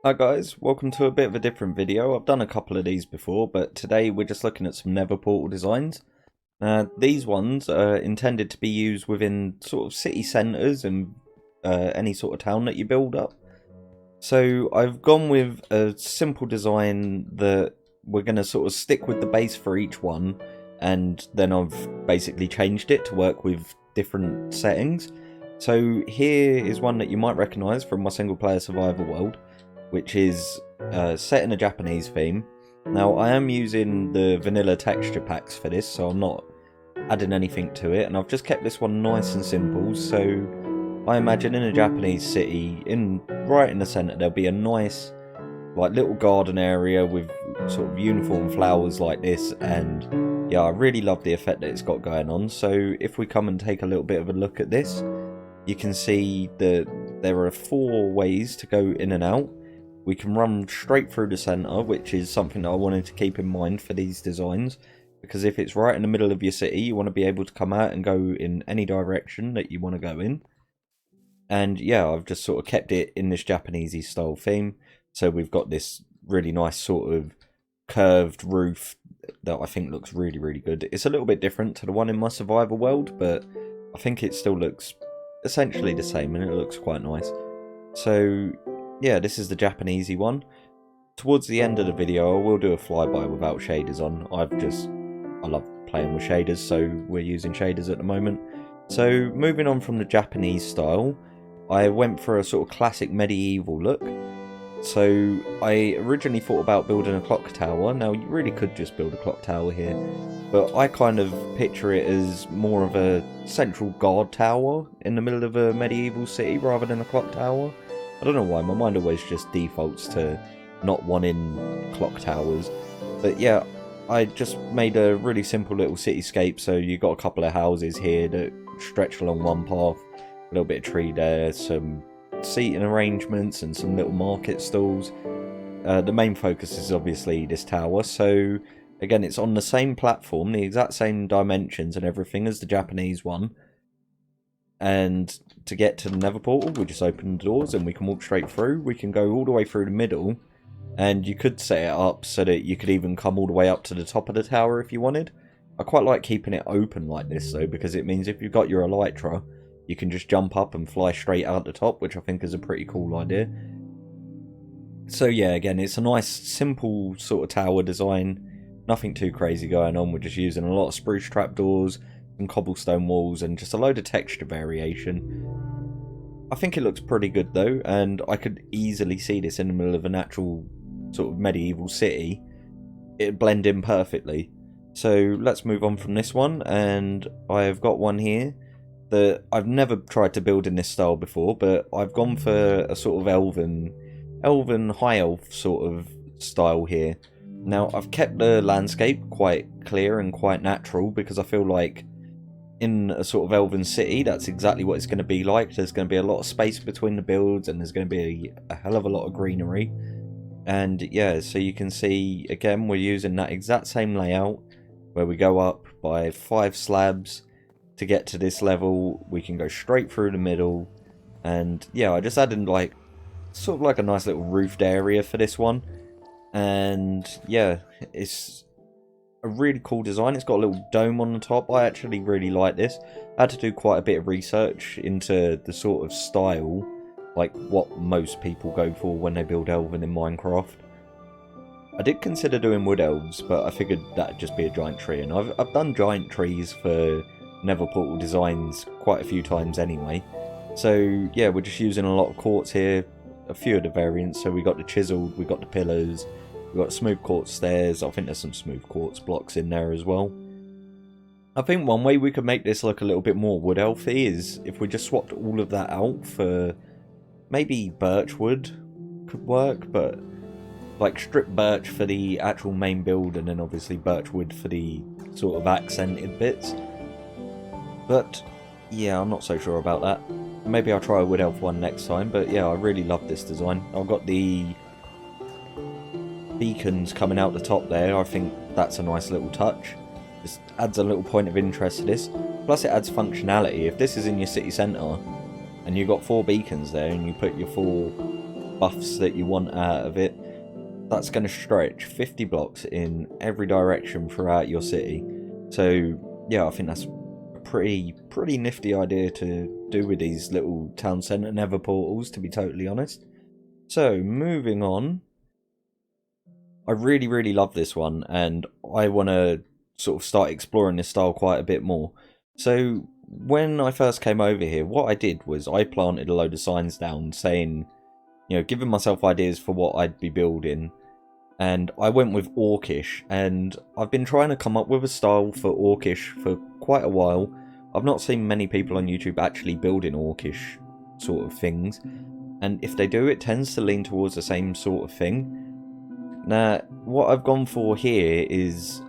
Hi guys, welcome to a bit of a different video. I've done a couple of these before, but today we're just looking at some Nether portal designs. These ones are intended to be used within sort of city centres and any sort of town that you build up. So I've gone with a simple design that we're going to sort of stick with the base for each one, and then I've basically changed it to work with different settings. So here is one that you might recognise from my single player survival world, which is set in a Japanese theme. Now I am using the vanilla texture packs for this, so I'm not adding anything to it, and I've just kept this one nice and simple. So I imagine in a Japanese city, right in the centre, there'll be a nice like little garden area with sort of uniform flowers like this, and yeah, I really love the effect that it's got going on. So if we come and take a little bit of a look at this, you can see that there are 4 ways to go in and out. We can run straight through the centre, which is something that I wanted to keep in mind for these designs, because if it's right in the middle of your city, you want to be able to come out and go in any direction that you want to go in. And yeah, I've just sort of kept it in this Japanesey style theme. So we've got this really nice sort of curved roof that I think looks really, really good. It's a little bit different to the one in my survival world, but I think it still looks essentially the same, and it looks quite nice. So yeah, this is the Japanesey one. Towards the end of the video, I will do a flyby without shaders on. I love playing with shaders, so we're using shaders at the moment. So moving on from the Japanese style, I went for a sort of classic medieval look. So I originally thought about building a clock tower. Now you really could just build a clock tower here, but I kind of picture it as more of a central guard tower in the middle of a medieval city rather than a clock tower. I don't know why, my mind always just defaults to not wanting clock towers. But yeah, I just made a really simple little cityscape. So you got a couple of houses here that stretch along one path, a little bit of tree there, some seating arrangements and some little market stalls. The main focus is obviously this tower. So again, it's on the same platform, the exact same dimensions and everything as the Japanese one. And to get to the Nether portal, we just open the doors and we can walk straight through. We can go all the way through the middle, and you could set it up so that you could even come all the way up to the top of the tower if you wanted. I quite like keeping it open like this though, because it means if you've got your elytra, you can just jump up and fly straight out the top, which I think is a pretty cool idea. So yeah, again, it's a nice simple sort of tower design, nothing too crazy going on. We're just using a lot of spruce trapdoors and cobblestone walls and just a load of texture variation. I think it looks pretty good though, and I could easily see this in the middle of an actual sort of medieval city. It'd blend in perfectly. So let's move on from this one, and I've got one here that I've never tried to build in this style before, but I've gone for a sort of elven high elf sort of style here. Now I've kept the landscape quite clear and quite natural, because I feel like in a sort of elven city, that's exactly what it's going to be like. There's going to be a lot of space between the builds, and there's going to be a hell of a lot of greenery. And yeah, so you can see again, we're using that exact same layout where we go up by 5 slabs to get to this level. We can go straight through the middle, and yeah, I just added like sort of like a nice little roofed area for this one. And yeah, it's a really cool design. It's got a little dome on the top. I actually really like this. I had to do quite a bit of research into the sort of style, like what most people go for when they build Elven in Minecraft. I did consider doing wood elves, but I figured that'd just be a giant tree, and I've done giant trees for Nether portal designs quite a few times anyway. So yeah, we're just using a lot of quartz here, a few of the variants. So we got the chiseled, we got the pillars, we've got smooth quartz stairs. I think there's some smooth quartz blocks in there as well. I think one way we could make this look a little bit more wood elfy is if we just swapped all of that out for maybe birch wood could work, but like strip birch for the actual main build, and then obviously birch wood for the sort of accented bits. But yeah, I'm not so sure about that. Maybe I'll try a wood elf one next time. But yeah, I really love this design. I've got the beacons coming out the top there. I think that's a nice little touch. Just adds a little point of interest to this. Plus it adds functionality. If this is in your city centre and you've got 4 beacons there, and you put your 4 buffs that you want out of it, that's going to stretch 50 blocks in every direction throughout your city. So yeah, I think that's a pretty nifty idea to do with these little town centre nether portals, to be totally honest. So moving on, I really love this one, and I want to sort of start exploring this style quite a bit more. So when I first came over here, what I did was I planted a load of signs down saying, you know, giving myself ideas for what I'd be building, and I went with Orcish, and I've been trying to come up with a style for Orcish for quite a while. I've not seen many people on YouTube actually building Orcish sort of things, and if they do, it tends to lean towards the same sort of thing. Now, what I've gone for here is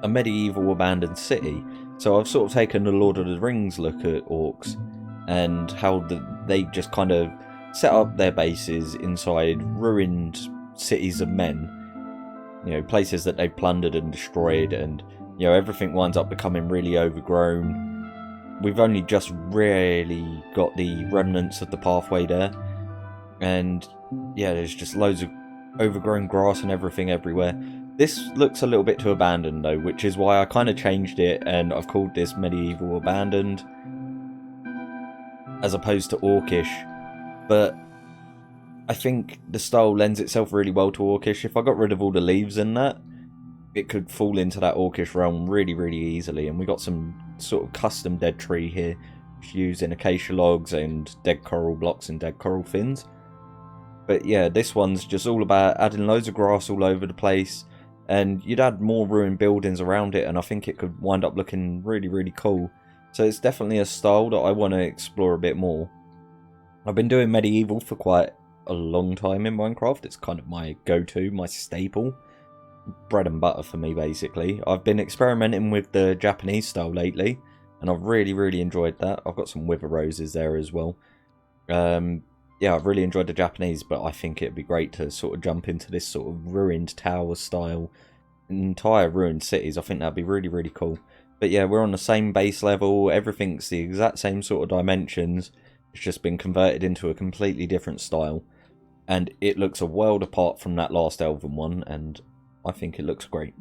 a medieval abandoned city. So I've sort of taken the Lord of the Rings look at orcs, and how they just kind of set up their bases inside ruined cities of men. You know, places that they plundered and destroyed, and you know, everything winds up becoming really overgrown. We've only just really got the remnants of the pathway there, and yeah, there's just loads of overgrown grass and everything everywhere. This looks a little bit too abandoned though, which is why I kind of changed it, and I've called this Medieval Abandoned as opposed to Orcish. But I think the style lends itself really well to Orcish. If I got rid of all the leaves in that, it could fall into that Orcish realm really easily. And we got some sort of custom dead tree here, using acacia logs and dead coral blocks and dead coral fins. But yeah, this one's just all about adding loads of grass all over the place, and you'd add more ruined buildings around it, and I think it could wind up looking really cool. So it's definitely a style that I want to explore a bit more. I've been doing medieval for quite a long time in Minecraft. It's kind of my go-to, my staple. Bread and butter for me, basically. I've been experimenting with the Japanese style lately, and I've really enjoyed that. I've got some wither roses there as well. Yeah, I've really enjoyed the Japanese, but I think it'd be great to sort of jump into this sort of ruined tower style, entire ruined cities. I think that'd be really cool. But yeah, we're on the same base level, everything's the exact same sort of dimensions, it's just been converted into a completely different style, and it looks a world apart from that last Elven one, and I think it looks great.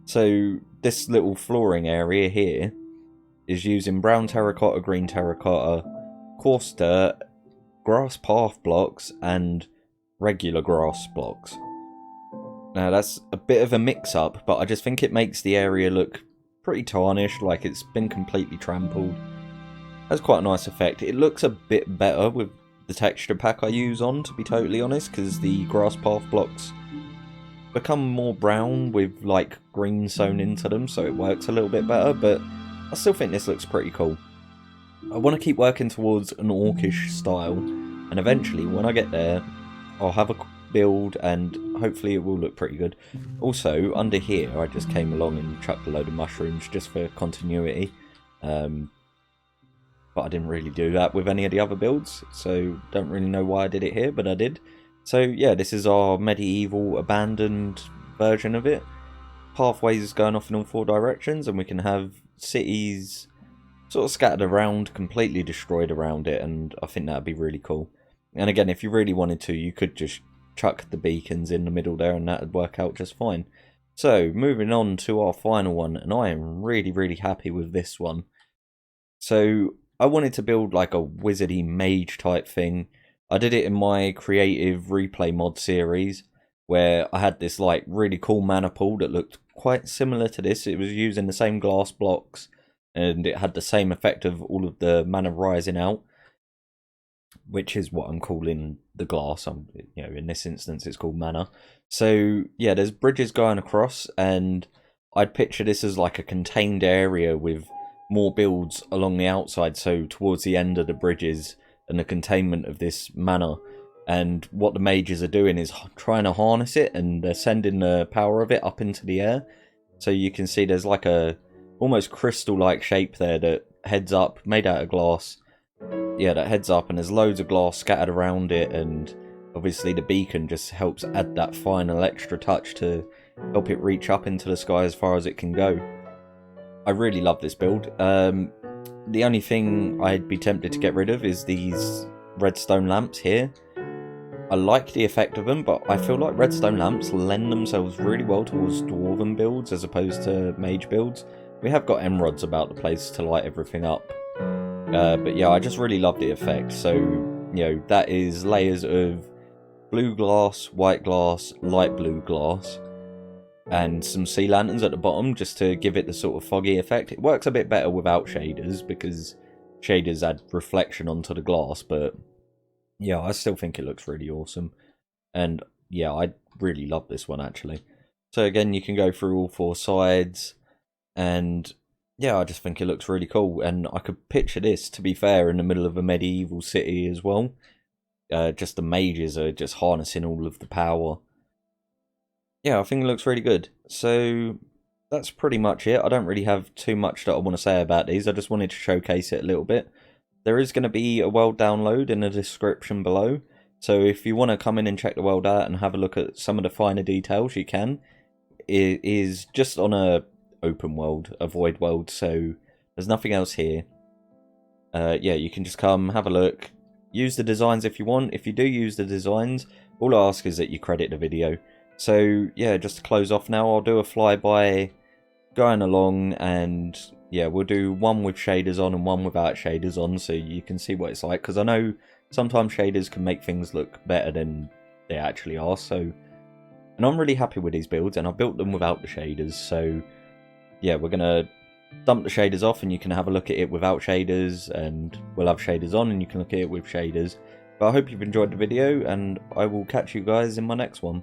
So this little flooring area here is using brown terracotta, green terracotta, coarse dirt, grass path blocks and regular grass blocks. Now that's a bit of a mix-up, but I just think it makes the area look pretty tarnished, like it's been completely trampled. Has quite a nice effect. It looks a bit better with the texture pack I use on, to be totally honest, because the grass path blocks become more brown with like green sewn into them, so it works a little bit better, but I still think this looks pretty cool. I want to keep working towards an Orcish style, and eventually when I get there I'll have a build and hopefully it will look pretty good. Also, under here I just came along and chucked a load of mushrooms just for continuity, but I didn't really do that with any of the other builds, so don't really know why I did it here, but I did. So yeah, this is our medieval abandoned version of it. Pathways going off in all four directions, and we can have cities sort of scattered around, completely destroyed around it, and I think that'd be really cool. And again, if you really wanted to, you could just chuck the beacons in the middle there and that'd work out just fine. So, moving on to our final one, and I am really happy with this one. So, I wanted to build like a wizardy mage type thing. I did it in my creative replay mod series, where I had this like really cool mana pool that looked quite similar to this. It was using the same glass blocks, and it had the same effect of all of the mana rising out, which is what I'm calling the glass. You know, in this instance it's called mana. So yeah, there's bridges going across, and I'd picture this as like a contained area with more builds along the outside, so towards the end of the bridges and the containment of this mana. And what the mages are doing is trying to harness it, and they're sending the power of it up into the air. So you can see there's like a almost crystal-like shape there that heads up, made out of glass. Yeah, that heads up, and there's loads of glass scattered around it, and obviously the beacon just helps add that final extra touch to help it reach up into the sky as far as it can go. I really love this build. The only thing I'd be tempted to get rid of is these redstone lamps here. I like the effect of them, but I feel like redstone lamps lend themselves really well towards dwarven builds as opposed to mage builds. We have got emeralds about the place to light everything up. But yeah, I just really love the effect. So, you know, that is layers of blue glass, white glass, light blue glass, and some sea lanterns at the bottom just to give it the sort of foggy effect. It works a bit better without shaders because shaders add reflection onto the glass, but yeah, I still think it looks really awesome. And yeah, I really love this one actually. So again, you can go through all four sides, and yeah, I just think it looks really cool. And I could picture this, to be fair, in the middle of a medieval city as well. Just the mages are just harnessing all of the power. Yeah, I think it looks really good. So that's pretty much it. I don't really have too much that I want to say about these. I just wanted to showcase it a little bit. There is going to be a world download in the description below. So if you want to come in and check the world out and have a look at some of the finer details, you can. It is just on a open world, a void world, so there's nothing else here. Yeah, you can just come, have a look, use the designs if you want. If you do use the designs, all I ask is that you credit the video. So yeah, just to close off now, I'll do a flyby going along, and yeah, we'll do one with shaders on and one without shaders on, so you can see what it's like, because I know sometimes shaders can make things look better than they actually are. So, and I'm really happy with these builds, and I built them without the shaders. So yeah, we're gonna dump the shaders off and you can have a look at it without shaders, and we'll have shaders on and you can look at it with shaders. But I hope you've enjoyed the video, and I will catch you guys in my next one.